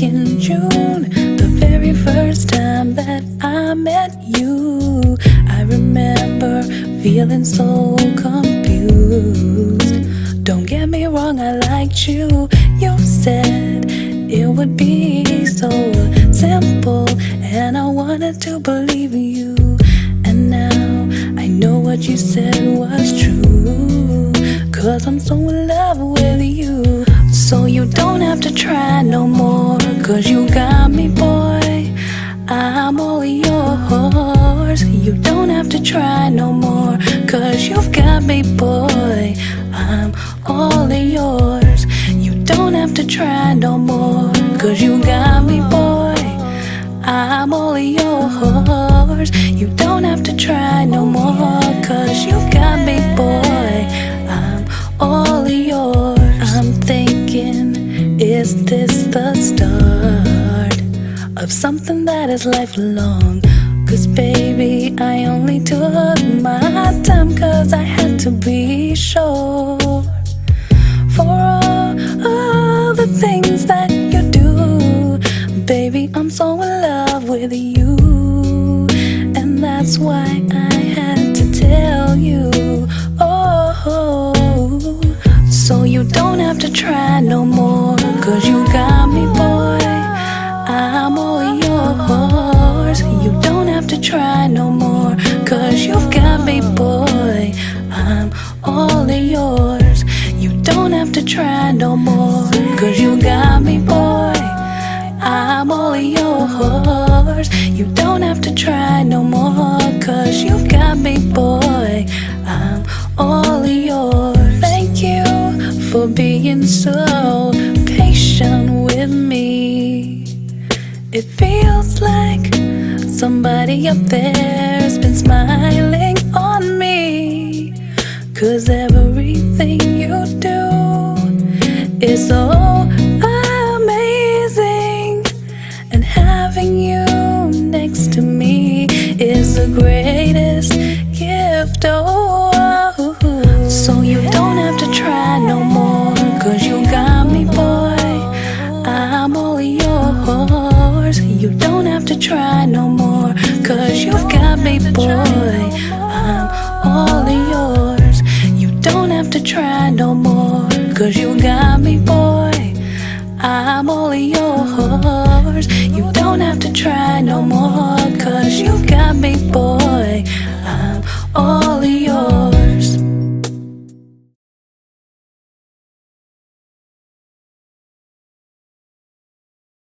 in June, the very first time that I met you. I remember feeling so confused. Don't get me wrong, I liked you. You said it would be so simple, and I wanted to believe you. And now I know what you said was true, 'cause I'm so in love with you. So you don't have to try no more, 'cause you got me, boy. I'm all yours. You don't have to try no more, 'cause you've got me, boy. I'm all yours. You don't have to try no more, 'cause you got me, boy. I'm all yours. You don't have to try no more, 'cause you've got me, boy. I'm all yours. I'm thinking, is this the start of something that is lifelong? 'Cause baby, I only took my time, 'cause I had to be sure. For all the things that you do, baby, I'm so in love with you. And that's why I had to tell you. Oh, so you don't have to try no more, 'cause you got me, boy. I'm all yours. You don't have to try no more, 'cause you've got me, boy. I'm all yours. You don't have to try no more, 'cause you got me, boy. I'm all yours. You don't have to try no more, 'cause you've got me, boy. I'm all yours. Thank you for being so patient with me. It feels like somebody up there's been smiling on me, 'cause everything you do is so amazing, and having you next to me is the greatest gift. Oh, so you don't have to try no more, 'cause you got me, boy. I'm all yours. You don't have to try no more, 'cause you've got me, boy. I'm all yours. You don't have to try no more, 'cause you got me, boy.